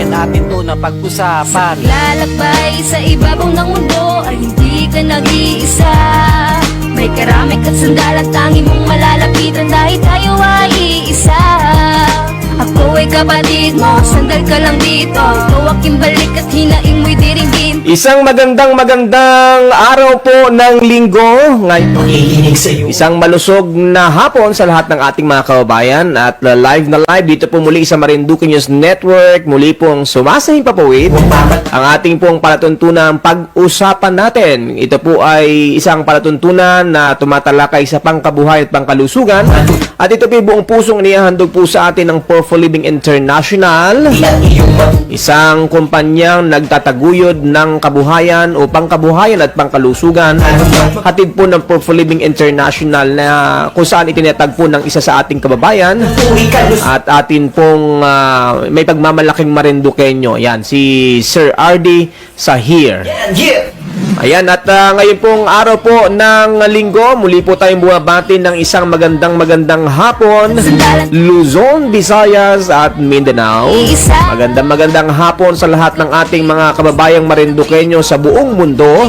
kaya natin to na pag-usapan. Lalakbay sa ibabaw ng mundo ay hindi ka nag-iisa. May karamay at sandalan, tangi mong malalapitan dahil tayo ay iisa. Ako ay kapatid mo, sandal ka lang dito. Ikaw aking balik at hinaing mo'y diringgin. Isang magandang araw po ng linggo. Ngayon, isang malusog na hapon sa lahat ng ating mga kababayan. At live na live dito po muli sa Marinduque News Network. Muli pong sumasahing papawid ang ating pong palatuntunan pag-usapan natin. Ito po ay isang palatuntunan na tumatalakay sa pangkabuhay at pangkalusugan. At ito po buong pusong inihahandog po sa atin ng For Living International, isang kumpanyang nagtataguyod ng kabuhayan o pangkabuhayan at pangkalusugan. Hatid po ng For Living International na kung saan itinatagpo ng isa sa ating kababayan at atin pong may pagmamalaking Marinduqueño. Yan, si Sir RD Sahir. Ayan, at ngayon pong araw po ng linggo, muli po tayong bumabati ng isang magandang hapon, Luzon, Visayas at Mindanao. Magandang hapon sa lahat ng ating mga kababayang Marinduqueño sa buong mundo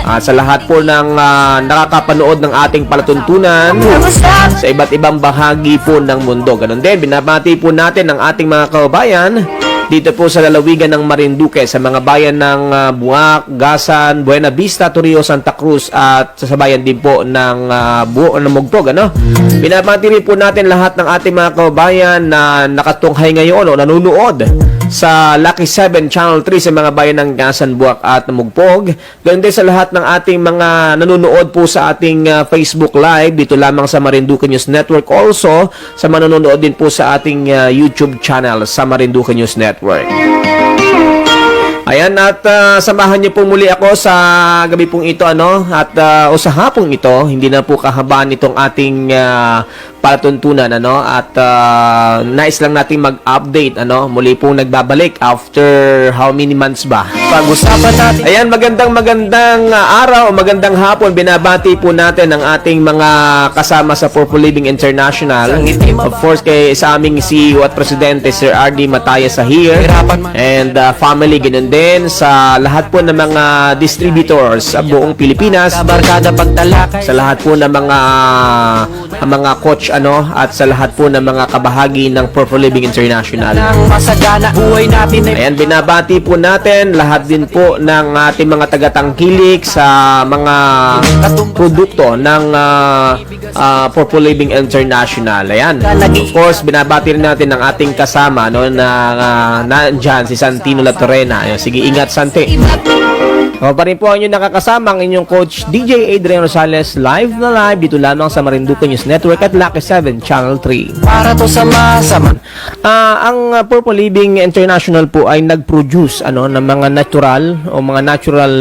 at sa lahat po ng nakakapanood ng ating palatuntunan sa iba't ibang bahagi po ng mundo. Ganon din, binabati po natin ang ating mga kababayan dito po sa lalawigan ng Marinduque, sa mga bayan ng Buac, Gasan, Buena Vista, Torrio, Santa Cruz at sa bayan din po ng Mugpog. Binabati rin po natin lahat ng ating mga kababayan na nakatunghay ngayon o nanunood sa Lucky 7 Channel 3 sa mga bayan ng Gasan, Buac at Mugpog. Ganoon din sa lahat ng ating mga nanonood po sa ating Facebook Live dito lamang sa Marinduque News Network. Also, sa manonood din po sa ating YouTube channel sa Marinduque News Network. Ayan, at samahan niyo po muli ako sa gabi pong ito, at o sa hapong ito, hindi na po kahabaan itong ating palatuntunan, at nais lang natin mag-update, muli pong nagbabalik after how many months ba? Pag-usapan natin. Ayan, magandang araw, magandang hapon, binabati po natin ang ating mga kasama sa For Living International. Of course, sa aming CEO at Presidente, Sir RD Mataya Sahir, and family, ganun din sa lahat po ng mga distributors sa buong Pilipinas, sa lahat po ng mga coach at sa lahat po ng mga kabahagi ng For Living International. Ayan, binabati po natin lahat din po ng ating mga tagatangkilik sa mga produkto ng For Living International. Ayan, of course, binabati rin natin ang ating kasama na nandyan, si Santino Latorena. Ayan, sige, ingat Sante. Ako pa rin po ang inyong nakakasama, ang inyong coach DJ Adrian Rosales, live dito lamang sa Marinduque News Network at Lucky 7 Channel 3. Para to sama-sama. Ang For Living International po ay nag-produce ng mga natural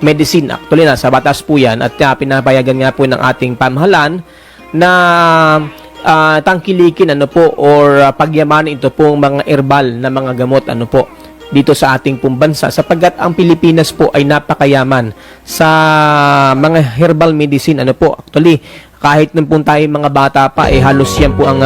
medicine. Actually, sa batas po yan at pinapayagan nga po ng ating pamahalaan na tangkilikin or pagyamanin ito pong mga herbal na mga gamot dito sa ating pong bansa, sapagkat ang Pilipinas po ay napakayaman sa mga herbal medicine. Actually, kahit nung po tayo mga bata pa, halos yan po ang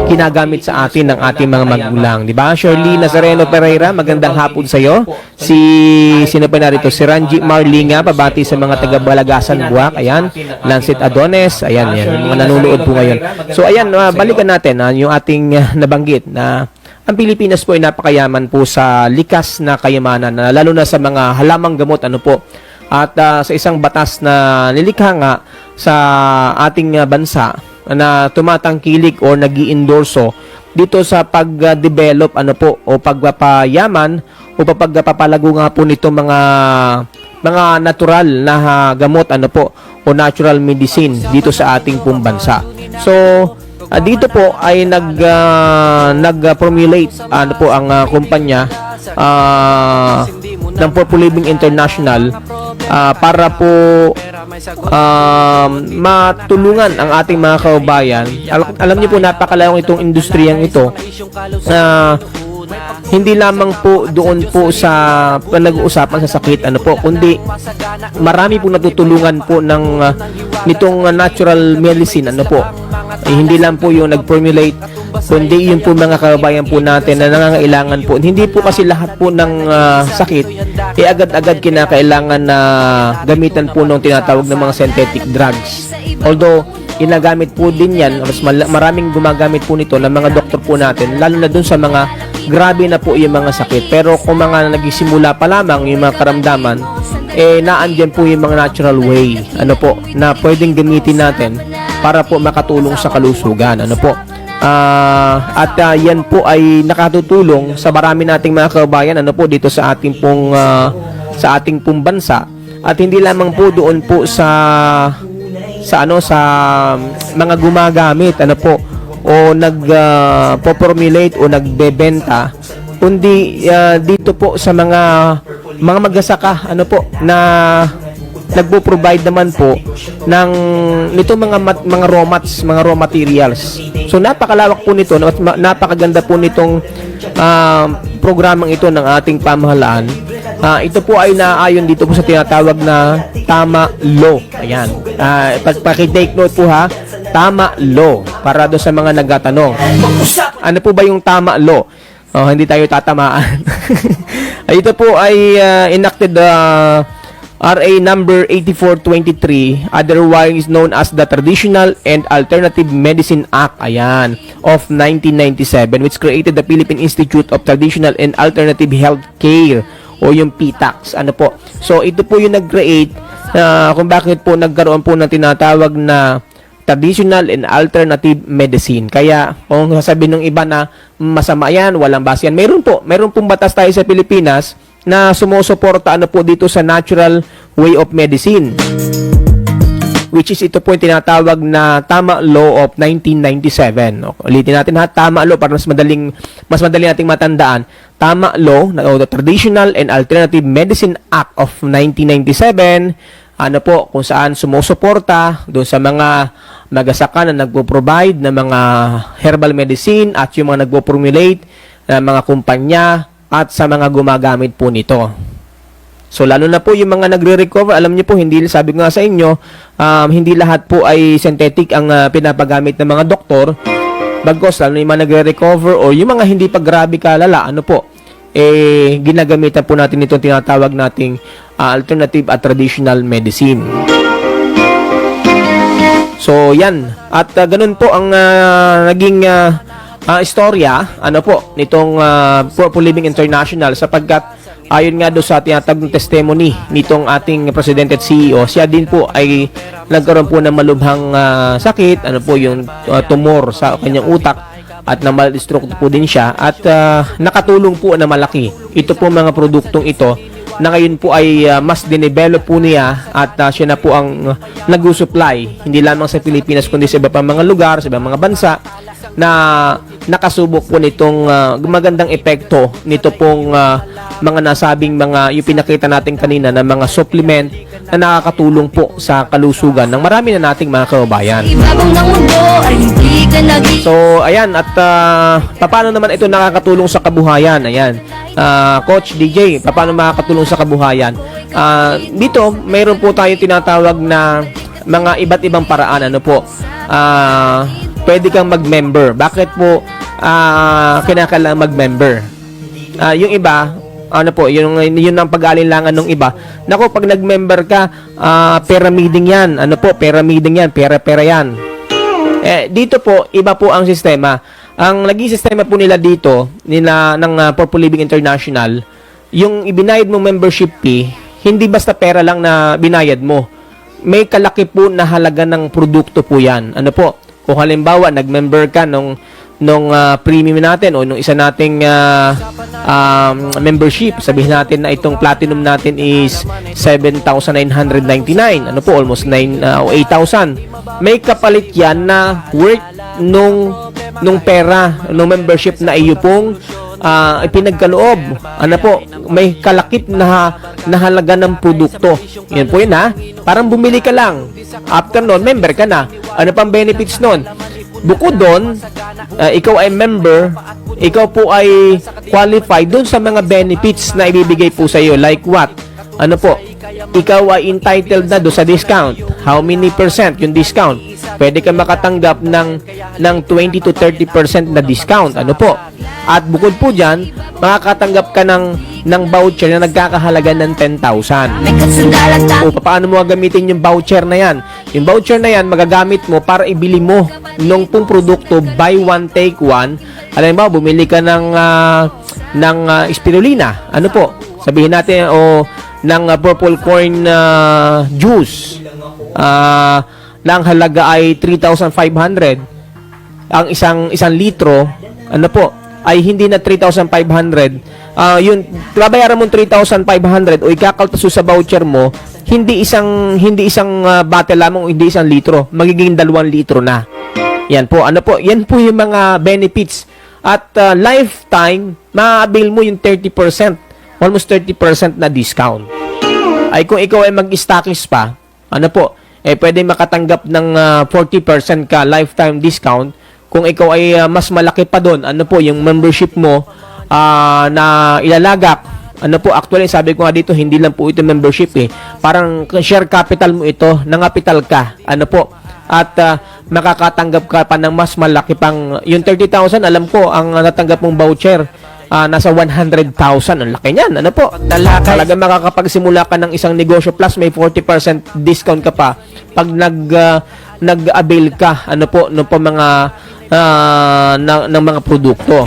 kinagamit sa atin ng ating mga magulang. Diba? Shirley Nazareno Pereira, magandang hapon sa iyo. Sino pa narito? Si Ranji Marlinga, pabati sa mga taga-Balagasan, Buac. Ayan, Lancet Adones. Ayan, mga nanonood po ngayon. So, ayan, balikan natin yung ating nabanggit na ang Pilipinas po ay napakayaman po sa likas na kayamanan, lalo na sa mga halamang gamot, At sa isang batas na nilikha nga sa ating bansa na tumatangkilik o nag-i-endorso dito sa pag-develop o pagpapayaman o pagpapalago nga po nito mga natural na gamot o natural medicine dito sa ating pong bansa. So, dito po ay nag-formulate ang kumpanya ng For Living International para po matulungan ang ating mga kababayan. Alam niyo po, napakalayong itong industriyang ito. Hindi lamang po doon po sa nag-uusapan sa sakit kundi marami po natutulungan po ng nitong natural medicine hindi lang po yung nag-formulate kundi yun po mga kababayan po natin na nangangailangan po. Hindi po kasi lahat po ng sakit agad-agad kinakailangan na gamitan po ng tinatawag ng mga synthetic drugs. Although ginagamit po din yan, mas maraming gumagamit po nito ng mga doktor po natin, lalo na dun sa mga grabe na po yung mga sakit. Pero kung mga nagisimula pa lamang yung mga karamdaman, naandyan po yung mga natural way, na pwedeng gamitin natin para po makatulong sa kalusugan, yan po ay nakatutulong sa marami nating mga kababayan, dito sa ating pong bansa, at hindi lamang po doon po sa mga gumagamit o nagpo-formulate o nagbebenta, kundi dito po sa mga magsasaka na nagpo-provide naman po ng nito mga raw materials. So napakalawak po nito, napakaganda po nitong programang ito ng ating pamahalaan. Ito po ay naayon dito po sa tinatawag na Tama Law. Ayan. Pag-take note po ha, Tama Law, para do sa mga nagtatanong. Ano po ba yung Tama Law? Hindi tayo tatamaan. Ito po ay enacted RA number 8423, otherwise known as the Traditional and Alternative Medicine Act, of 1997, which created the Philippine Institute of Traditional and Alternative Healthcare, o yung PTACS. So ito po yung nag-create kung bakit po nagkaroon po ng tinatawag na Traditional and Alternative Medicine. Kaya kung sasabihin ng iba na masama yan, walang base yan, meron pong batas tayo sa Pilipinas na sumusuporta po dito sa natural way of medicine, which is ito po yung tinatawag na Tama Law of 1997. Ulitin natin ha, Tama Law para mas madali nating matandaan. Tama Law, the Traditional and Alternative Medicine Act of 1997, kung saan sumusuporta doon sa mga magsasaka na nagpo-provide ng mga herbal medicine at yung mga nagpo-formulate ng mga kumpanya at sa mga gumagamit po nito. So lalo na po yung mga nagre-recover, alam niyo po, sabi ko nga sa inyo, hindi lahat po ay synthetic ang pinapagamit ng mga doktor. Bagos, lalo yung mga nagre-recover o yung mga hindi pa grabe kalala, ginagamitan po natin itong tinatawag nating alternative at traditional medicine. So yan, at ganun po ang naging istorya nitong Purple Living International, sapagkat ayon nga do sa tinatawag testimony nitong ating presidente at CEO, siya din po ay nagkaroon po ng malubhang sakit, yung tumor sa kanyang utak, at na mal-stroke po din siya, at nakatulong po na malaki ito po mga produktong ito, na ngayon po ay mas dinevelop po niya, at siya na po ang nag-supply hindi lamang sa Pilipinas kundi sa iba pang mga lugar, sa ibang mga bansa, na nakasubok po nitong magandang epekto nito pong mga nasabing yung pinakita natin kanina na mga supplement na nakakatulong po sa kalusugan ng marami na nating mga kababayan. So ayan, at paano naman ito nakakatulong sa kabuhayan? Ayan, Coach DJ, paano makakatulong sa kabuhayan? Dito mayroon po tayo tinatawag na mga iba't ibang paraan. Pwede kang mag-member. Bakit po kinakailangan mag-member? Yung iba, yun ang pag-aalinlangan ng iba. Nako, pag nag-member ka, pyramiding yan. Pyramiding yan, pera-pera yan. Dito po, iba po ang sistema. Ang naging sistema po nila dito, ng Purple Living International, yung ibinayad mong membership fee, hindi basta pera lang na binayad mo. May kalaki po na halaga ng produkto po yan. Kung halimbawa, nag-member ka nung premium natin o nung isa nating membership, sabihin natin na itong platinum natin is 7,999, almost 8,000. May kapalit yan na worth nung pera, nung membership na iyo pong ipinagkaloob. May kalakip na halaga ng produkto. Yan po yun ha. Parang bumili ka lang. After nun, member ka na. Ano pang benefits nun? Bukod doon, ikaw ay member, ikaw po ay qualified doon sa mga benefits na ibibigay po sa iyo. Like what? Ikaw ay entitled na doon sa discount. How many percent yung discount? pwede ka makatanggap ng 20 to 30% na discount. Ano po? At bukod po dyan, makakatanggap ka ng voucher na nagkakahalaga ng 10,000. May kasandalan O paano mo gagamitin yung voucher na yan? Yung voucher na yan, magagamit mo para ibili mo nung pong produkto buy one, take one. Alam mo, bumili ka ng spirulina. Ano po? Sabihin natin, ng purple corn juice. Lang halaga ay 3,500. Ang isang litro, ano po, ay hindi na 3,500. Yun, babayaran mo 3,500 o ikakaltaso sa voucher mo, hindi isang bottle lamang, hindi isang litro, magiging 2 litro na. Yan po, ano po, yan po yung mga benefits. At lifetime, ma-avail mo yung 30%, almost 30% na discount. Ay kung ikaw ay mag-stockies pa, ano po, pwede makatanggap ng 40% ka lifetime discount. Kung ikaw ay mas malaki pa doon, ano po, yung membership mo na ilalagak, ano po, actually, sabi ko nga dito, hindi lang po ito membership Parang share capital mo ito, nangapital ka, ano po. At makakatanggap ka pa ng mas malaki pang, yung 30,000, alam ko, ang natanggap mong voucher, nasa 100,000. Ang laki niyan, ano po. Talaga makakapagsimula ka ng isang negosyo plus may 40% discount ka pa pag nag-avail ka, ano po, no po mga ng mga produkto.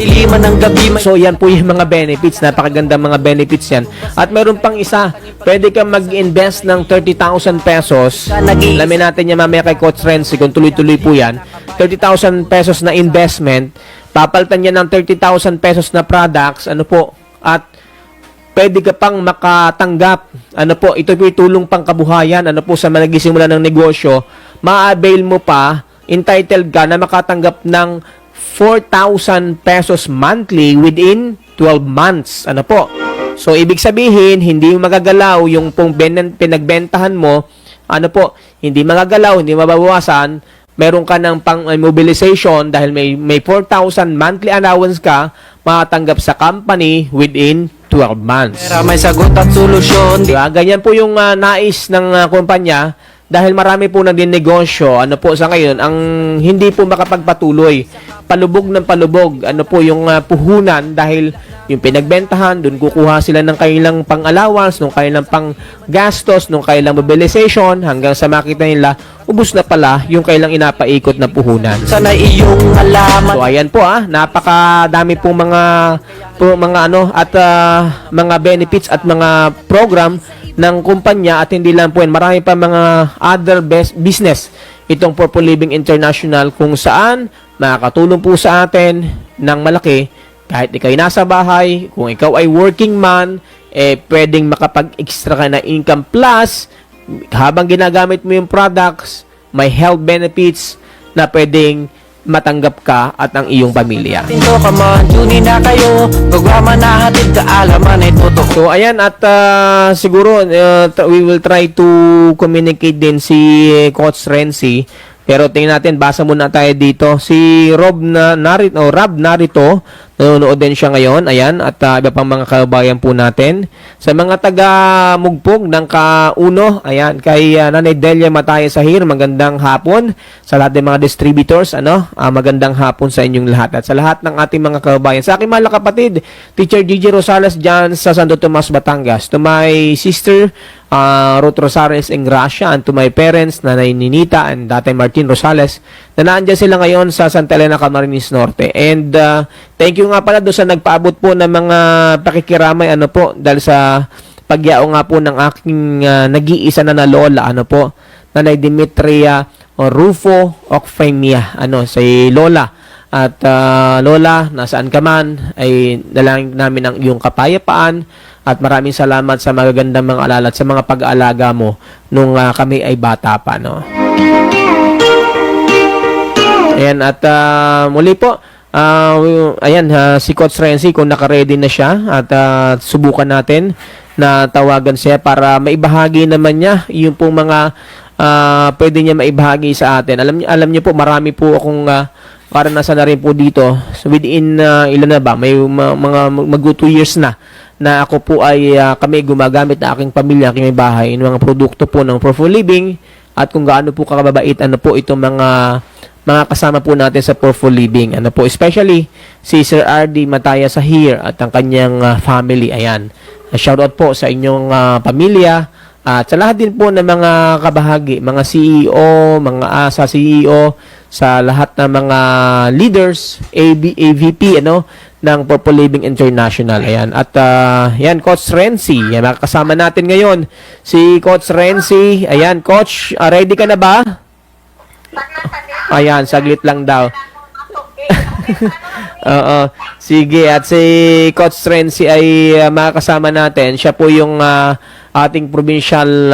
So yan po yung mga benefits, napakaganda mga benefits yan. At meron pang isa, pwede kang mag-invest ng 30,000 pesos. Alamin natin yan mamaya kay Coach Renzi kung tuloy-tuloy po yan. 30,000 pesos na investment, papalitan yan ng 30,000 pesos na products, ano po, at pwede ka pang makatanggap, ano po, ito po yung tulong pang kabuhayan, ano po, sa nagsisimula ng negosyo, ma-avail mo pa, entitled ka na makatanggap ng 4,000 pesos monthly within 12 months. Ano po? So, ibig sabihin, hindi magagalaw yung pong pinagbentahan mo. Ano po? Hindi magagalaw, hindi mababawasan. Meron ka ng pang-mobilization dahil may 4,000 monthly allowance ka, makatanggap sa company within 12 months. May sagot at solusyon. Diba? Ganyan po yung nais ng kumpanya. Dahil marami po nagdinegosyo, ano po sa ngayon, ang hindi po makapagpatuloy. Palubog ng palubog, ano po yung puhunan dahil yung pinagbentahan, dun kukuha sila ng kailang pang-allowance, ng kailang pang-gastos, ng kailang mobilization, hanggang sa makita nila, ubus na pala yung kailang inapaikot na puhunan. Sana iyong alaman. So ayan po napakadami po mga mga benefits at mga program ng kumpanya at hindi lang po yan. Marami pa mga other business itong Purple Living International kung saan makakatulong po sa atin ng malaki kahit ikaw ay nasa bahay, kung ikaw ay working man, pwedeng makapag-extra ka na income plus habang ginagamit mo yung products, may health benefits na pwedeng matanggap ka at ang iyong pamilya. Tinto ka man, tunin na kayo. Programa na hatid ka, alaman ay totoo. So, ayan, at siguro, we will try to communicate din si Coach Renzi. Pero tingnan natin, basa muna tayo dito. Si Rob Narito, nanonood din siya ngayon. Ayan, at iba pang mga kabayan po natin. Sa mga taga-mugpog ng Kauno, ayan, kay Nanay Delia Mataya Sahir, magandang hapon. Sa lahat ng mga distributors, magandang hapon sa inyong lahat. At sa lahat ng ating mga kabayan. Sa aking mga kapatid, Teacher Gigi Rosales dyan sa Santo Tomas, Batangas. To my sister, Ruth Rosales Engracia, and to my parents, Nanay Ninita and Tatay Martin Rosales, na naandyan sila ngayon sa Santa Elena, Camarines Norte. And thank you nga pala doon sa nagpaabot po ng mga pakikiramay, dahil sa pagyao nga po ng aking nag-iisa na lola, Nanay Demetria Rufo Ocfemia, si Lola. At Lola, nasaan ka man, ay dalangin namin ang iyong kapayapaan at maraming salamat sa magagandang mga alala at sa mga pag-aalaga mo nung kami ay bata pa, Ayan, at muli po, si Coach Renzi, kung naka-ready na siya, at subukan natin na tawagan siya para maibahagi naman niya yung pong mga pwede niya maibahagi sa atin. Alam niyo po, marami po akong parang nasa na rin po dito. So within ilan na ba? May mga mag 2 years na ako po ay kami gumagamit na aking pamilya, aking may bahay, ng mga produkto po ng Purple Living. at kung gaano po kakababait po itong mga kasama po natin sa Purple Living. Especially si Sir RD Mataya Sahir at ang kanyang family. Ayan. Shoutout po sa inyong pamilya at sa lahat din po ng mga kabahagi, mga CEO, mga sa CEO, sa lahat ng mga leaders, AVP, ng Purple Living International. Ayan. At yan, Coach Renzi. Yan, makakasama natin ngayon si Coach Renzi. Ayan, Coach, ready ka na ba? Ayan, saglit lang daw. Oo. Sige, at si Coach Renzi ay makakasama natin. Siya po yung ating provincial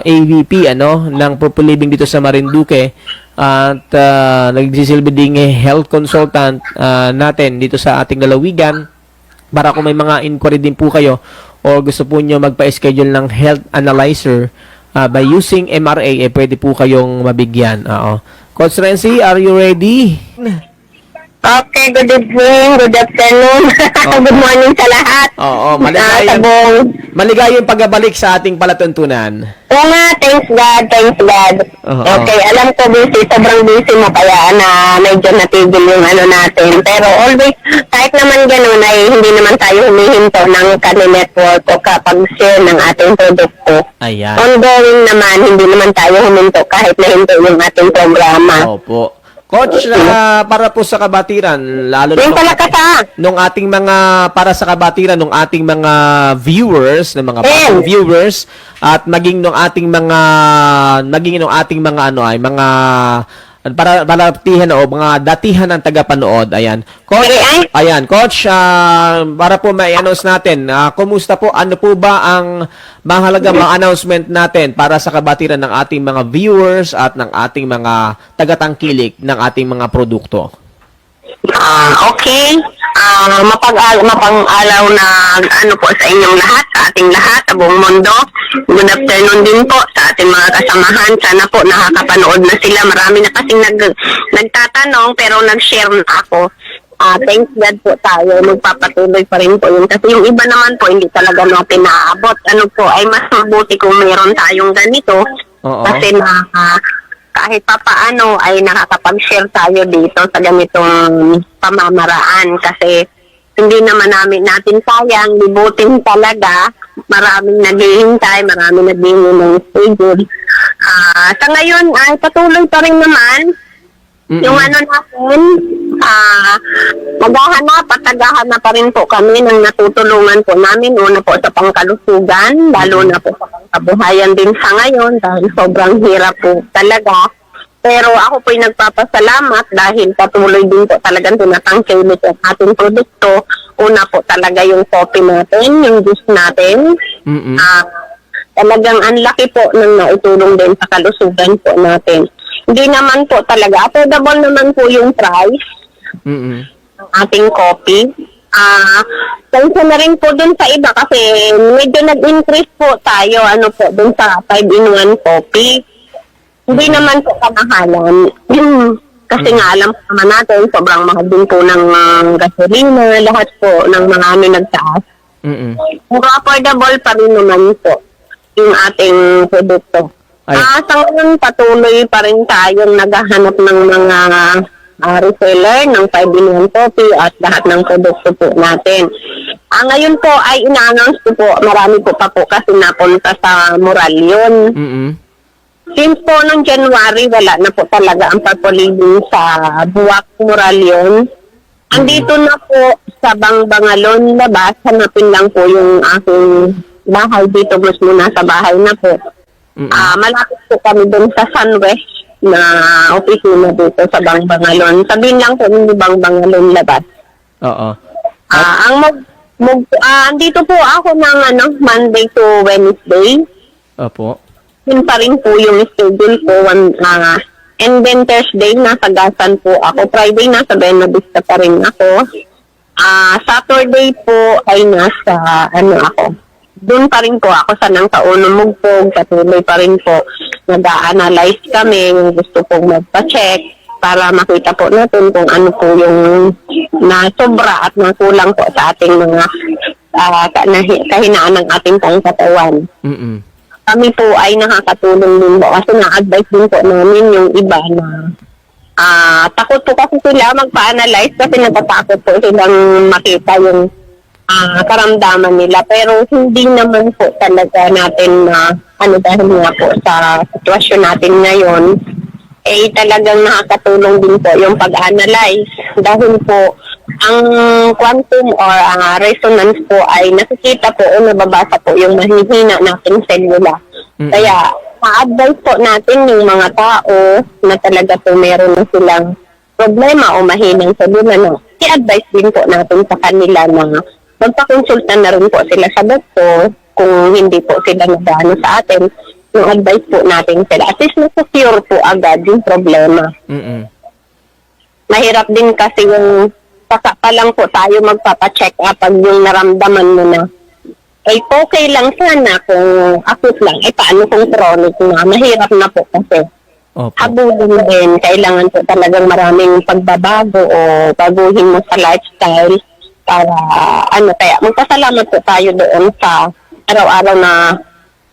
AVP ng Purple Living dito sa Marinduque. At nagsisilbi ding health consultant natin dito sa ating lalawigan para kung may mga inquiry din po kayo o gusto po nyo magpa-schedule ng health analyzer by using MRA, pwede po kayong mabigyan. Coach Renzi, are you ready? Okay, good evening, good afternoon, good morning sa lahat. Oo, maligayang pagbabalik sa ating palatuntunan. Oo nga, thanks God. Oo. Okay, alam ko sobrang busy mo kaya na medyo natigil yung natin. Pero always, kahit naman ganun ay hindi naman tayo humihinto ng network o kapag share ng ating produkto. Ayan. Ongoing naman, hindi naman tayo huminto kahit nahinto yung ating programa. Opo. Coach, para po sa kabatiran, lalo Yung pala ka nung ating mga, para sa kabatiran ng ating mga viewers, ng mga bagong viewers, at maging nung ating mga, mga, para balatihan o mga datihan ng tagapanood. Ayan. Coach, para po may announce natin, kumusta po, ano po ba ang mahalagang mga announcement natin para sa kabatiran ng ating mga viewers at ng ating mga tagatangkilik ng ating mga produkto? Okay. Mapang-alaw na po sa inyong lahat, sa ating lahat, sa buong mundo. Good afternoon din po sa ating mga kasamahan. Sana po nakakapanood na sila. Marami na kasing nagtatanong pero nag-share na ako. Thanks God po tayo. Magpapatuloy pa rin po yun. Kasi yung iba naman po, hindi talaga natin naaabot. Ay mas mabuti kung mayroon tayong ganito. Oo. Kasi kahit pa paano ay nakakapag-share tayo dito sa ganitong pamamaraan kasi hindi naman natin sayang, libutin talaga. Maraming naghihintay, maraming naghihintay ng schedule. Sa ngayon ay patuloy pa rin naman yung natin, naghahanap pa rin po kami ng natutulungan po namin. Una po sa pangkalusugan, lalo na po sa pangkabuhayan din sa ngayon dahil sobrang hirap po talaga. Pero ako po'y nagpapasalamat dahil patuloy din po talagang tinatangkilik ang ating produkto. Una po talaga yung coffee natin, yung juice natin. Talagang ang laki po ng naitulong din sa kalusugan po natin. Hindi naman po talaga, affordable naman po yung price ng ating coffee. Kaysa na rin po dun sa iba kasi medyo nag-increase po tayo dun sa 5-in-1 coffee. Hindi naman po kamahalan. Kasi nga alam naman natin, sobrang mahal din po ng gasolina, lahat po ng mga nagtaas. Pero affordable pa rin naman po yung ating produkto. Sa ngayon, patuloy pa rin tayong naghahanap ng mga reseller ng 5-in-1 coffee at lahat ng produkto po natin. Ngayon po ay ina-announce ko po, marami po pa po kasi napunta sa Moralion. Since po noong January, wala na po talaga ang Purple Living sa Buwak, Moralion. Andito na po sa Bangbangalon, labas. Hanapin lang po yung aking bahay dito. Mismo nasa bahay na po. Malapit po kami dun sa Sunwest na opisina dito sa Bangbangalon. Sabihin lang po yung Bangbangalon, labas. Oo. Andito po ako ng Monday to Wednesday. Opo. Yun pa rin po yung schedule ko. And then Thursday, nasa Gasan po ako. Friday, nasa Buena Vista pa rin ako. Saturday po ay nasa, ako. Doon pa rin po ako sa nang Mugpog. Patuloy pa rin po. Nag-a-analyze kami. Yung gusto pong magpa-check para makita po natin kung ano po yung nasobra at nakulang po sa ating mga kahinaan ng ating pangkatawan. kami po ay nakakatulong din po kasi na-advise din po namin yung iba na takot po kasi sila magpa-analyze kasi natatakot po silang makita yung karamdaman nila. Pero hindi naman po talaga natin na dahil nga po sa sitwasyon natin ngayon, talagang nakakatulong din po yung pag-analyze dahil po ang quantum or resonance po ay nakikita po o nababasa po yung mahihina nating selula. Kaya ma-advise po natin yung mga tao na talaga po meron na silang problema o mahinang selula na i-advise din po natin sa kanila na magpakonsulta na rin po sila sa doktor kung hindi po sila nagano sa atin. Yung advice po natin sila. At least na-secure po agad yung problema. Mahirap din kasi yung saka pa lang po tayo magpapacheck up pag yung naramdaman mo na okay lang sana kung acute lang. Paano kung chronic na? Mahirap na po kasi. Habulin din. Kailangan po talagang maraming pagbabago o baguhin mo sa lifestyle para kaya magpasalamat po tayo doon sa araw-araw na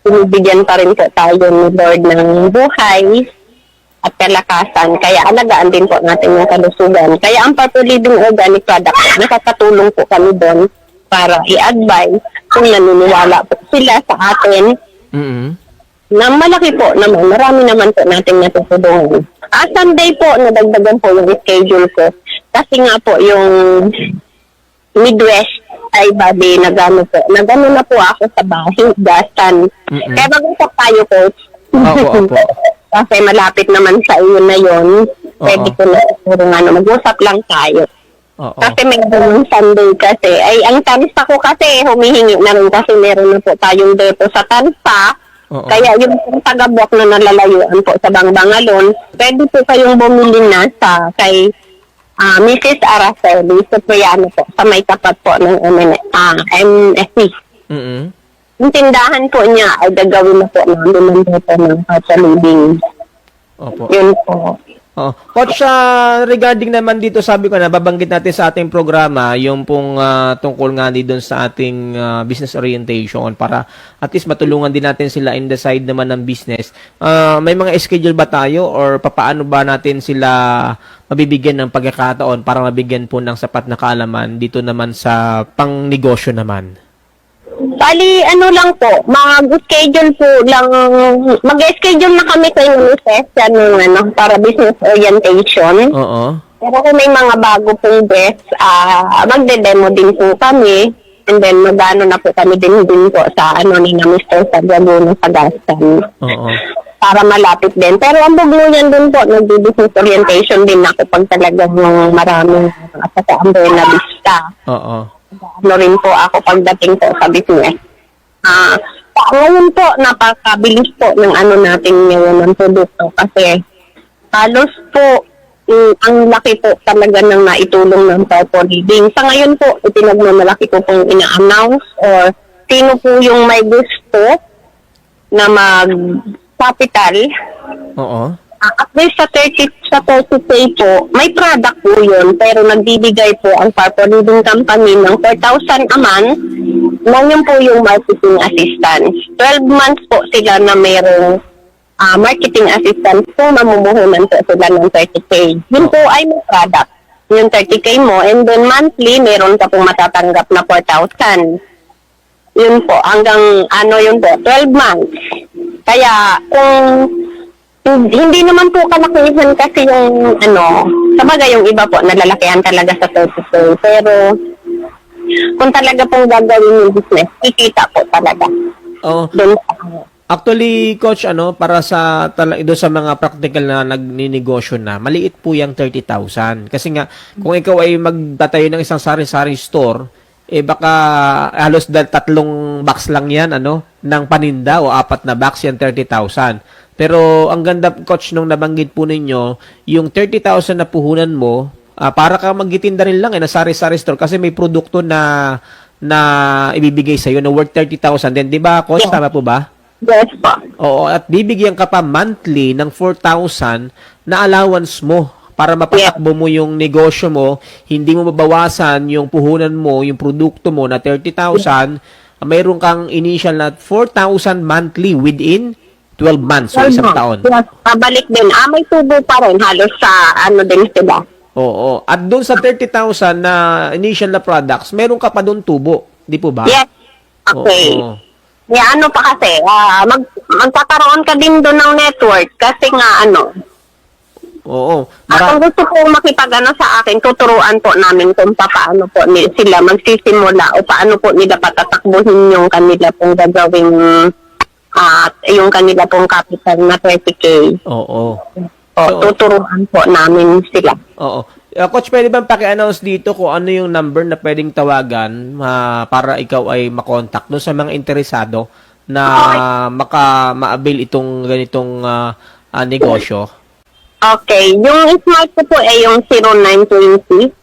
binibigyan pa rin po tayo ni Lord ng buhay at kalakasan. Kaya alagaan din po natin yung kalusugan. Kaya ang Purple Living Organic Product, nakakatulong po kami doon para i-advise kung naniniwala po sila sa atin na malaki po naman, marami naman po natin natutulungan. Sunday po, nadagdagan po yung schedule ko. Kasi nga po yung Midwest ay babi, nagano na po ako sa bahay, Gaston. Kaya mag-usap tayo, Coach. Opo. Kasi malapit naman sa iyo na yon. Pwede ko na siguro mag-usap lang tayo. Kasi may ganun Sunday kasi. Ang tansa ko kasi, humihingi na rin kasi meron na po tayong depo sa tansa. Kaya yung taga-buwak na nalalayuan po sa Bangbangalon, pwede po kayong bumili na sa kay Mrs. Araceli, Supriano po, sa may tapat po ng MSC. Yung tindahan po niya ay gagawin na po namin ng depo ng Purple Living. Yun po. Coach, regarding naman dito, sabi ko na, babanggit natin sa ating programa, yung pong tungkol nga din doon sa ating business orientation para at least matulungan din natin sila in the side naman ng business. May mga schedule ba tayo or papaano ba natin sila mabibigyan ng pagkakataon para mabigyan po ng sapat na kaalaman dito naman sa pang-negosyo naman? Bali, lang po, mag-schedule po lang, mag-schedule na kami sa UNICEF, para business orientation. Pero kung may mga bago pong guests, magde-demo din po kami, and then mag-ano na po kami din po sa ni na Mr. Sabiaguno sa Gaston. Para malapit din. Pero ang bugluyan din po, nag-business orientation din ako pag talagang maraming sa Umbrella Vista. Rin po ako pagdating po sa business. Ngayon po, napakabilis po ng natin ngayon ng produkto kasi halos po ang laki po talaga ng naitulong ng Purple Living. Sa ngayon po, itinagmamalaki ko pong ina-announce or sino po yung may gusto na mag-capital. At least sa 30K po, may product po yun, pero nagbibigay po ang Purple Living Company ng 4,000 a month. Ngayon po yung marketing assistance. 12 months po sila na mayroong marketing assistance po, mamumuhunan po sila ng 30K. Yun po ay may product. Yung 30K mo, and then monthly, meron ka pong matatanggap na 4,000. Yun po, hanggang yun po, 12 months. Kaya, kung hindi naman po kalakihan kasi yung sabagay yung iba po nalalakihan talaga sa 30K, pero kung talaga pong gagawin yung business, kikita po talaga. Actually, Coach, para sa doon sa mga practical na nagninegosyo na, maliit po yung 30,000. Kasi nga, kung ikaw ay magtatayo ng isang sari-sari store, baka halos 3 box lang yan, ng paninda o 4 na box yan, 30,000. Pero ang ganda, Coach, nung nabanggit po ninyo, yung 30,000 na puhunan mo, para ka magtitinda rin lang na sari-sari store kasi may produkto na ibibigay sa'yo na worth 30,000 din. Di ba, Coach? Yeah. Tama po ba? Yes po. Oo, at bibigyan ka pa monthly ng 4,000 na allowance mo para mapatakbo mo yung negosyo mo, hindi mo mabawasan yung puhunan mo, yung produkto mo na 30,000, mayroon kang initial na 4,000 monthly within 12 months, so isang taon. Yes, pabalik din. May tubo pa rin halos sa ano din sila. Oo. At doon sa 30,000 na initial na products, meron ka pa doon tubo. Di po ba? Yes. Okay. Oo. Ano pa kasi, magkakaroon ka din doon ng network kasi nga Oo. kung gusto ko makipag sa akin, tuturuan po namin kung paano po sila magsisimula o paano po nila patatakbuhin yung kanila pong gagawing yung kanila pong capital na 30K. Oo. Tuturuan po namin sila. Oo. Coach, pwede bang paki-announce dito kung ano yung number na pwedeng tawagan para ikaw ay makontak doon sa mga interesado na ma-avail itong ganitong negosyo? Okay. Yung smart ko po ay yung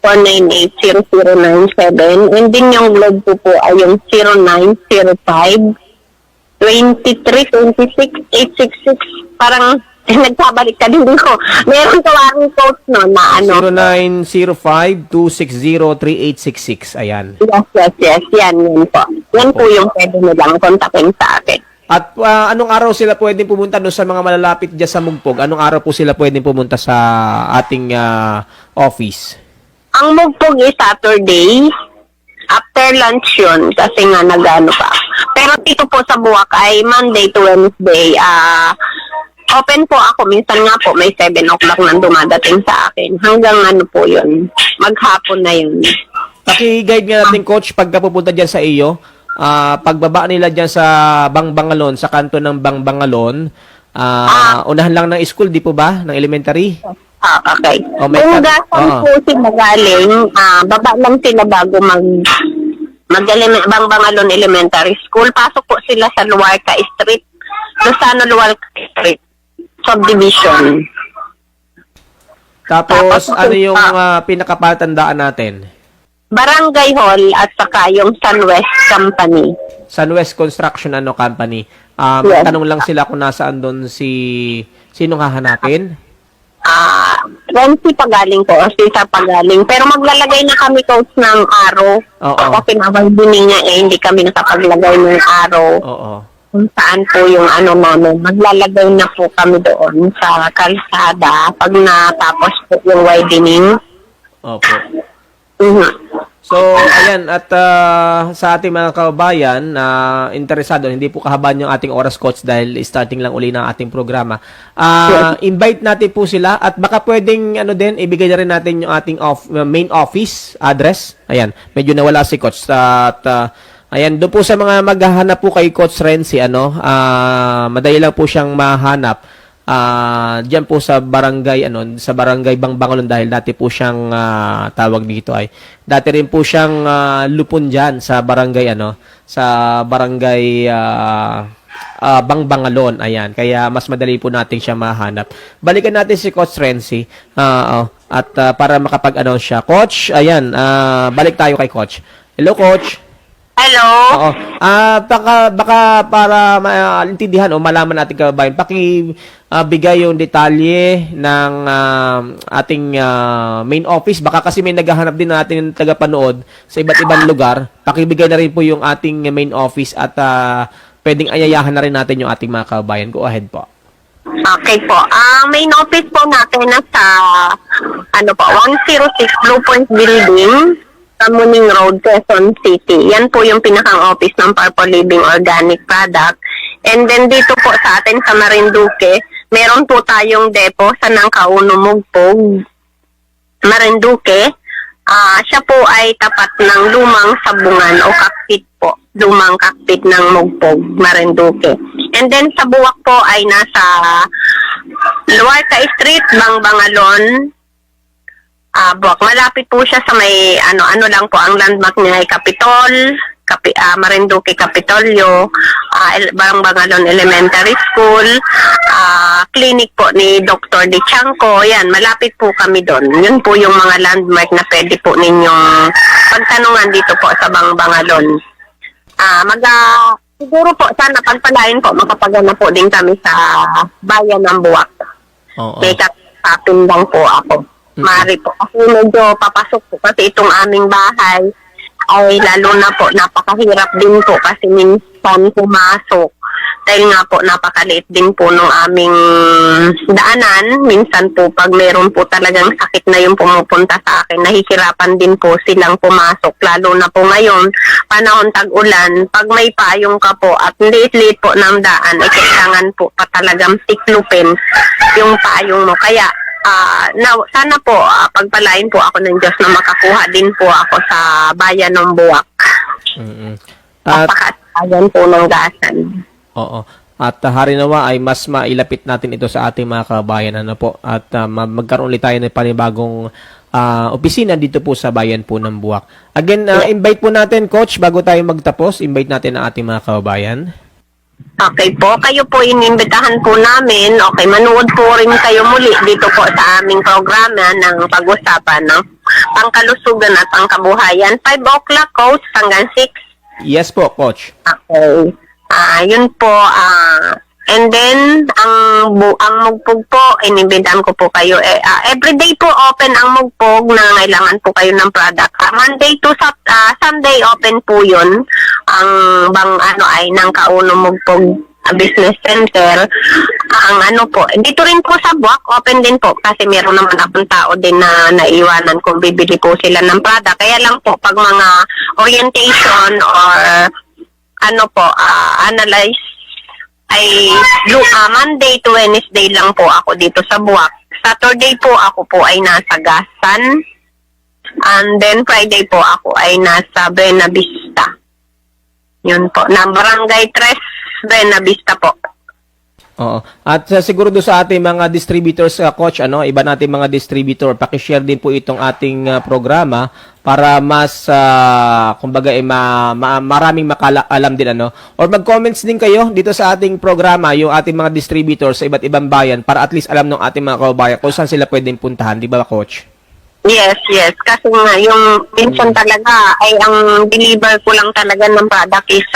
0920-498-0097 and din yung globe ko po ay yung 0905-2326-866. Parang nagbabalik ka din ko. Meron tawagin coach no na 0905-260-3866. Ayan. Yes. Yan po. Yan po yung pwede nilang kontakin sa akin. At anong araw sila pwedeng pumunta doon sa mga malalapit dyan sa Mugpog? Anong araw po sila pwedeng pumunta sa ating office? Ang Mugpog is Saturday. After lunch yun, kasi nga nag-ano pa. Pero dito po sa Buwak ay Monday to Wednesday. Open po ako. Minsan nga po, may 7 o'clock nang dumadating sa akin. Hanggang ano po yun. Maghapon na yun. Paki-guide nga natin, Coach, pagka pupunta dyan sa iyo, pagbaba nila dyan sa Bangbangalon, sa kanto ng Bangbangalon, unahan lang ng school, di po ba? Ng elementary? Okay. May Kung gasan po sila galing, baba lang sila bago Bangbangalon Elementary School. Pasok po sila sa Luarca Street. Lozano Luarca Street. Subdivision. Tapos, ano yung pinakapatandaan natin? Barangay Hall at saka yung Sunwest Company. Sunwest Construction Company. Yes. Tanong lang sila kung nasaan doon sinong hahanapin? Renzi pagaling po, Cesar pagaling. Pero maglalagay na kami coach ng araw. Oo. Kasi nawalbinin niya hindi kami nakapaglagay ng araw. Oo. Kung saan po yung namin. Maglalagay na po kami doon sa kalsada pag natapos po yung widening. Opo. Mhm. So, ayan, at sa ating mga kababayan na interesado, hindi po kahabaan yung ating oras, Coach, dahil starting lang uli ng ating programa. Invite natin po sila at baka pwedeng ibigay na rin natin yung ating main office address. Ayan, medyo nawala si Coach. At ayan, doon po sa mga maghahanap po kay Coach Renzi, madali lang po siyang mahanap. Diyan po sa barangay sa barangay Bangbangalon, dahil dati po siyang tawag dito ay dati rin po siyang lupon diyan sa barangay sa barangay Bangbangalon. Ayan, kaya mas madali po natin siya mahanap. Balikan natin si Coach Renzi at para makapag-announce siya. Coach, ayan, balik tayo kay Coach. Hello, Coach. Hello? Oo. Baka para maintindihan o malaman natin kababayan, bigay yung detalye ng ating main office. Baka kasi may naghahanap din natin ng tagapanood sa iba't ibang lugar. Pakibigay na rin po yung ating main office at pwedeng ayayahan na rin natin yung ating mga kababayan. Go ahead po. Okay po. Main office po natin nasa 106 Blue Point Building, Kamuning Road, Quezon City. Yan po yung pinakang office ng Purple Living Organic Product. And then dito po sa atin sa Marinduque, meron po tayong depo sa Nangkauno Mugpog, Marinduque. Siya po ay tapat ng lumang sabungan o cockpit po. Lumang cockpit ng Mugpog, Marinduque. And then sa Buwak po ay nasa Luarca Street, Bangbangalon, Buwak. Malapit po siya sa may lang po ang landmark niya ay Capitol, Marinduque Capitolio, Bangbangalon Elementary School, clinic po ni Dr. De Chanco. Yan, malapit po kami doon. Yun po yung mga landmark na pwede po ninyong pagtanungan dito po sa Bangbangalon. Siguro po, sana pagpalain po, makapagana po din kami sa bayan ng Buwak. Oo. May kapapin lang po ako. Mari po. Kasi medyo papasok po kasi itong aming bahay ay lalo na po napakahirap din po kasi minsan pumasok. Dahil nga po napakaliit din po ng aming daanan. Minsan po pag meron po talagang sakit na yung pumupunta sa akin, nahihirapan din po silang pumasok. Lalo na po ngayon, panahon tag-ulan, pag may payong ka po at liit-liit po ng daan, ay kailangan po pa talagang tiklupin yung payong mo. Kaya sana po pagpalain po ako ng Diyos na makakuha din po ako sa bayan ng Buwak. At Napakatayan po ng gasan. oo. At harinawa ay mas mailapit natin ito sa ating mga kabayan, ano po. At magkaroon ulit tayo ng panibagong opisina dito po sa bayan po ng Buwak. Again, invite po natin, Coach, bago tayo magtapos, invite natin ang ating mga kababayan. Okay po, kayo po inimbitahan po namin. Okay, manood po rin kayo muli dito po sa aming programa ng pag-usapan, no? Pangkalusugan at pangkabuhayan. 5 o'clock, Coach, hanggang 6. Yes po, Coach. Okay. Yun po, and then, ang Mugpog po, inimbitahan ko po kayo. Everyday po open ang Mugpog na kailangan po kayo ng product. Monday to Sunday open po yun. Ang ay ng Kauno Mugpog Business Center. Ang po, dito rin po sa Buwak, open din po kasi meron naman akong tao din na naiwanan kung bibili po sila ng product. Kaya lang po, pag mga orientation or analyze ay Monday to Wednesday lang po ako dito sa Buwak. Saturday po ako po ay nasa Gasan. And then Friday po ako ay nasa Buena Vista. Yun po, na Barangay 3, Buena Vista po. Oo. At siguro doon sa ating mga distributors, Coach, iba natin mga distributor, paki-share din po itong ating programa para mas, kumbaga, maraming makaalam din, or mag-comments din kayo dito sa ating programa, yung ating mga distributors sa iba't ibang bayan para at least alam ng ating mga kababayan kung saan sila pwedeng puntahan. Di ba, Coach? Yes. Kasi nga, yung minsan talaga ay ang deliver ko lang talaga ng product is,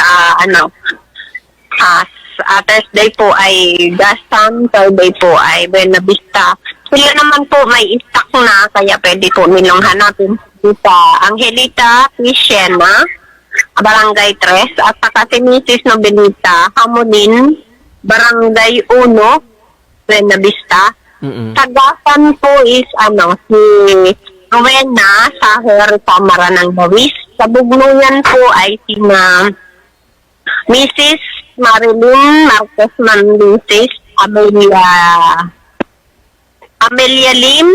Thursday po ay Gasan, Friday po ay Buena Vista. Sila naman po may stock na, kaya pwede po nilang hanapin sa Angelita, Cristiana, Barangay 3, at saka si Mrs. Novelita, Hamonin, Barangay 1, Buena Vista. Sa Gasan po is si Rowena Saher Samara ng Dawis. Sa Bugnuyan po ay sina Mrs. Marilyn Marquez Mandices, Amelia Lim,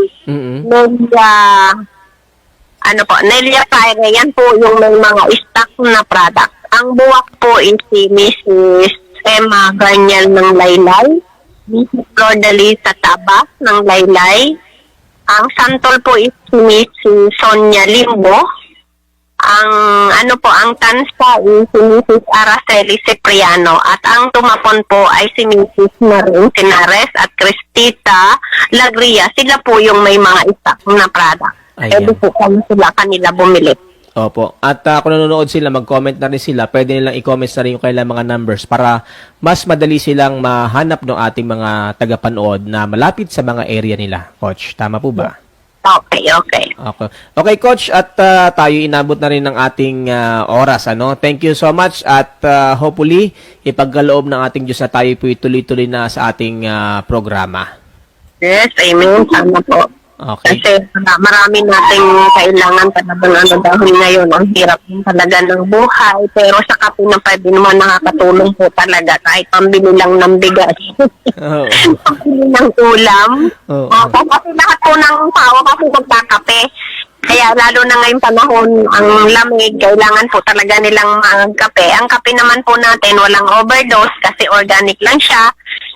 Nelia Paire. Yan po yung may mga stock na product. Ang Buwak po is si Mrs. Emma Ganyal ng Laylay, Mrs. Flordalisa Tabas ng Laylay. Ang Santol po is si Mrs. Sonia Limbo. Ang Tansa is si Mrs. Araceli Cipriano at ang Tumapon po ay si Mrs. Marin Sinares at Cristita Lagria. Sila po yung may mga stock na product. Pwede po kanila bumili. Opo. At kung nanonood sila, mag-comment na rin sila. Pwede nilang i-comment na rin yung kailang mga numbers para mas madali silang mahanap ng ating mga tagapanood na malapit sa mga area nila. Coach, tama po ba? Okay. Okay, Coach, at tayo inabot na rin ng ating oras. Thank you so much at hopefully, ipagkaloob ng ating Diyos na tayo po tuloy-tuloy na sa ating programa. Yes, amen. Sana po. Okay. Kasi marami nating kailangan talaga dahil ngayon ang hirap din talaga ng buhay. Pero sa kape na pwede naman nakakatulong po talaga kahit pambili lang ng bigas. Pambili ng ulam. Kasi lahat po ng tao kasi nagkakape. Kaya lalo na ngayong panahon, ang lamig, kailangan po talaga nilang magkape. Ang kape naman po natin, walang overdose kasi organic lang siya.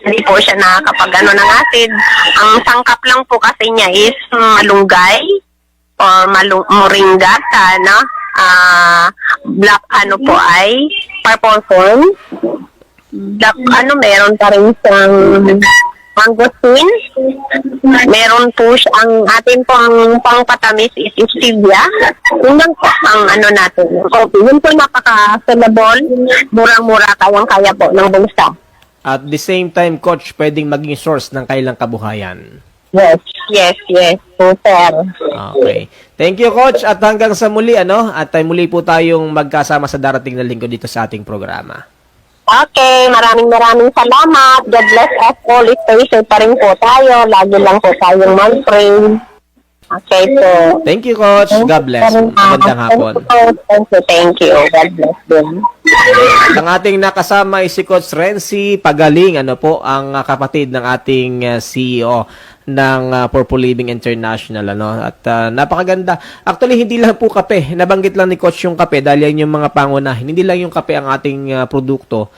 Hindi po siya nakakapag ng acid. Ang sangkap lang po kasi niya is malunggay or moringa, black po ay purple corn. Black meron pa rin siyang mangosteen. Meron po siya, ang atin pong pangpatamis is stevia. Yun lang po ang natin. Okay, yun po napaka-sellable. Murang-mura, kayang-kaya po ng bulsa. At the same time, Coach, pwedeng maging source ng kailang kabuhayan. Yes. yes, super. Okay. Thank you, Coach. At hanggang sa muli, At muli po tayong magkasama sa darating na linggo dito sa ating programa. Okay, maraming salamat. God bless us all. Stay safe pa rin po tayo. Lagi lang po tayong mag-pray. Okay po. Thank you, Coach. God bless. Magandang hapon. Thank you. God bless din. Ang ating nakasama ay si Coach Renzi Pagaling, ang kapatid ng ating CEO ng Purple Living International, At napakaganda. Actually, hindi lang po kape. Nabanggit lang ni Coach yung kape dahil yan yung mga pangunahin. Hindi lang yung kape ang ating produkto.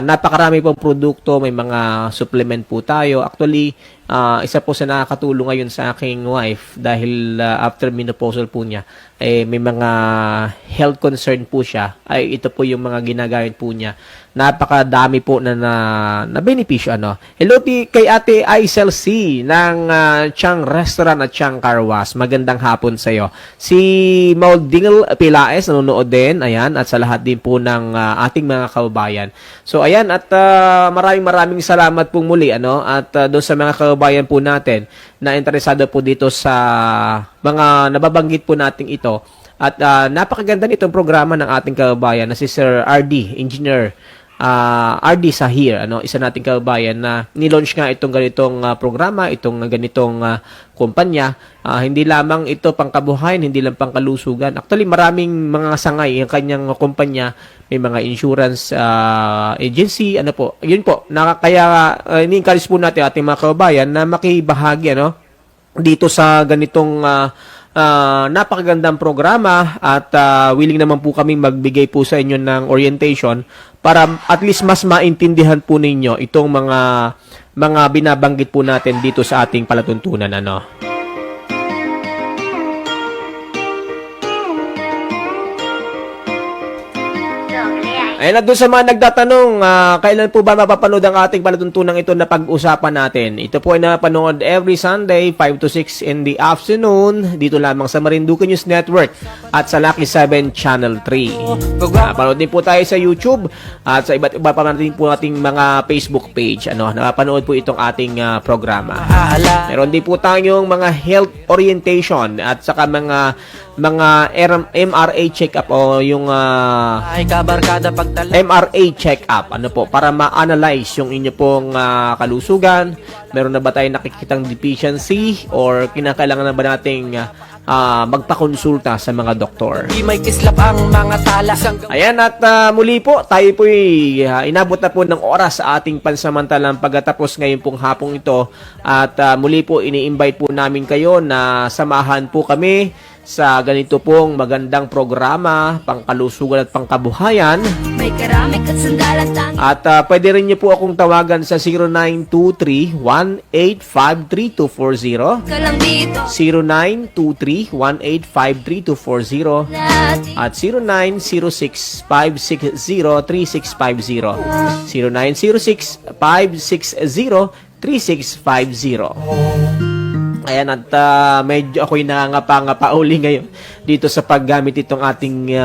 Napakarami pong produkto, may mga supplement po tayo. Actually, isa po sa nakakatulong ngayon sa aking wife dahil after menopausal po niya, may mga health concern po siya. Ay ito po yung mga ginagamit po niya. Napakadami po na benepisyo. Hello kay Ate Aisel C ng Chang Restaurant at Chang Car Wash. Magandang hapon sa iyo. Si Maudil Pilaes nanonood din. Ayan, at sa lahat din po ng ating mga kababayan. So ayan, at maraming salamat po muli, at doon sa mga kababayan po natin na interesado po dito sa mga nababanggit po nating ito. At napakaganda nitong programa ng ating kababayan na si Sir RD, Engineer RD Sahir, isa nating kababayan na nilaunch nga itong ganitong programa, itong ganitong kumpanya. Hindi lamang ito pangkabuhayan, hindi lang pangkalusugan. Actually, maraming mga sangay ang kanyang kumpanya. May mga insurance agency, Yun po, kaya ini-encourage po natin ating mga kababayan na makibahagi, dito sa ganitong napakagandang programa at willing naman po kaming magbigay po sa inyo ng orientation para at least mas maintindihan po ninyo itong mga binabanggit po natin dito sa ating palatuntunan, Ayun, at doon sa mga nagtatanong, kailan po ba mapapanood ang ating palatuntunan ito na pag-usapan natin? Ito po ay napanood every Sunday, 5 to 6 in the afternoon, dito lamang sa Marinduque News Network at sa Lucky 7 Channel 3. Napanood din po tayo sa YouTube at sa iba't iba pa natin po ating mga Facebook page. Napanood po itong ating programa. Meron din po tayong mga health orientation at saka mga MRA check-up o yung MRA check-up para ma-analyze yung inyo pong kalusugan. Meron na ba tayong nakikitang deficiency or kinakailangan na ba nating magpakonsulta sa mga doktor? May kislap ang mga talasang. Ayan, at muli po, tayo po inabot na po ng oras sa ating pansamantalang pagtatapos ngayon pong hapong ito. At muli po, ini-invite po namin kayo na samahan po kami sa ganito pong magandang programa, pangkalusugan at pangkabuhayan. May karamik at sandalan tangi. At pwede rin niyo po akong tawagan sa 0923-1853240. Ka lang dito 0923-1853240 natin. at 0906-560-3650. 0906-560-3650. Ayan, at medyo ako'y nangangapa-ngapa uli ngayon dito sa paggamit itong ating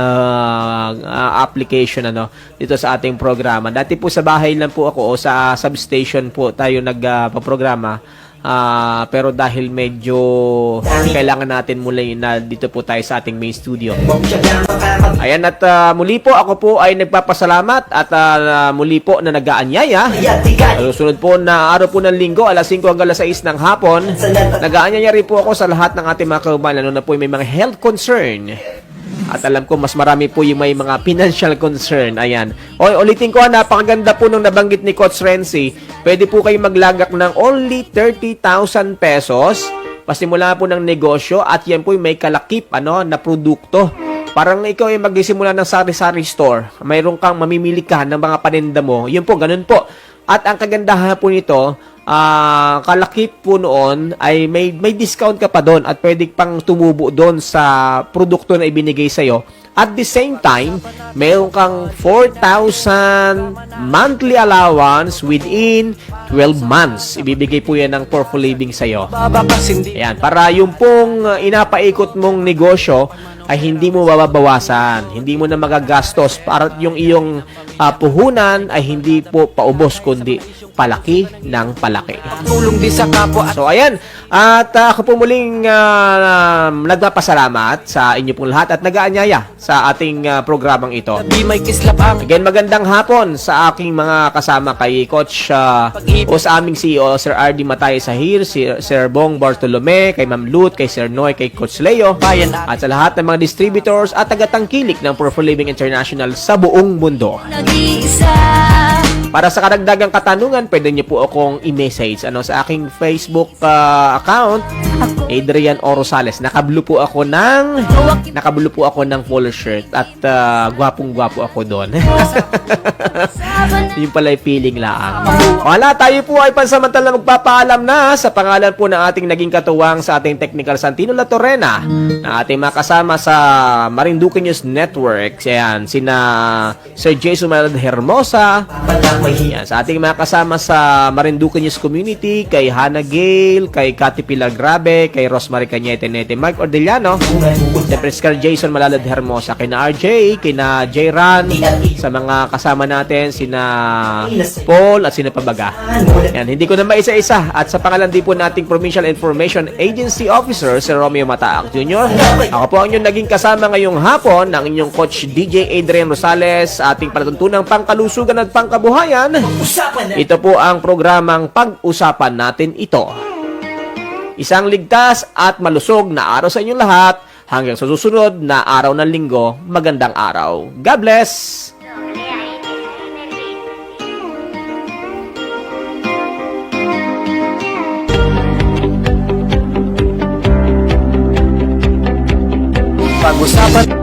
application dito sa ating programa. Dati po sa bahay lang po ako o sa substation po tayo nagpaprograma. Pero dahil medyo kailangan natin muli na dito po tayo sa ating main studio. Ayan, at muli po ako po ay nagpapasalamat at muli po na nag-aanyaya. Susunod po na araw po ng linggo, alas 5 hanggang alas 6 ng hapon. Nag-aanyaya rin po ako sa lahat ng ating mga kauban, lalo na po may mga health concern. At alam ko, mas marami po yung may mga financial concern. Ayan. Ulitin ko, napakaganda po nung nabanggit ni Coach Renzi. Pwede po kayo maglagak ng only 30,000 pesos. Pasimula po ng negosyo at yan po yung may kalakip na produkto. Parang ikaw ay magsisimula ng sari-sari store. Mayroon kang mamimili ka ng mga paninda mo. Yun po, ganun po. At ang kagandahan po nito, kalakip po noon ay may discount ka pa doon at pwede pang tumubo doon sa produkto na ibinigay sa'yo. At the same time, mayroon kang 4,000 monthly allowance within 12 months. Ibibigay po yan ng Purple Living sa'yo. Ayan, para yung pong inapaikot mong negosyo ay hindi mo babawasan, hindi mo na magagastos para yung iyong puhunan ay hindi po paubos kundi palaki ng palaki. Tulong din sa kapwa. So ayan, at ako po muling nagpapasalamat sa inyo pong lahat at nag-aanyaya sa ating programang ito. Di may kislap ang Again, magandang hapon sa aking mga kasama kay Coach o sa aming CEO, Sir RD Matay Sahir, Sir Bong Bartolome, kay Ma'am Lut, kay Sir Noy, kay Coach Leo, bayan at sa lahat ng mga distributors at tagatangkilik ng Pure for Living International sa buong mundo. Nag-iisa. Para sa karagdagang katanungan, pwede niyo po akong i-message sa aking Facebook account, Adrian O. Rosales. Nakablue po ako ng polo shirt at gwapong-gwapo ako doon. Yung pala yung feeling lang. Wala, tayo po ay pansamantala magpapaalam na sa pangalan po ng ating naging katuwang sa ating technical Santino La Torrena, na ating makasama sa Marinduque News Network. Ayan, sina Sir Jason Malad Hermosa. Yan, sa ating mga kasama sa Marinduque News Community, kay Hannah Gale, kay Cathy Pilar Grabe, kay Rosemary Cañete Nete, Mike Ordellano, siyempre Sir Jason Malalad Hermosa, kay na RJ, kay na J. Ran, sa mga kasama natin, sina Paul at sina Pabaga. Yan, hindi ko na maisa-isa. At sa pangalan din po nating Provincial Information Agency Officer, Sir Romeo Mataak Jr. Ako po ang inyong naging kasama ngayong hapon ng inyong Coach DJ Adrian Rosales, ating palatuntunang pangkalusugan at pangkabuhayan. Ito po ang programang pag-usapan natin ito. Isang ligtas at malusog na araw sa inyong lahat. Hanggang sa susunod na araw ng linggo, magandang araw. God bless! pag-usapan.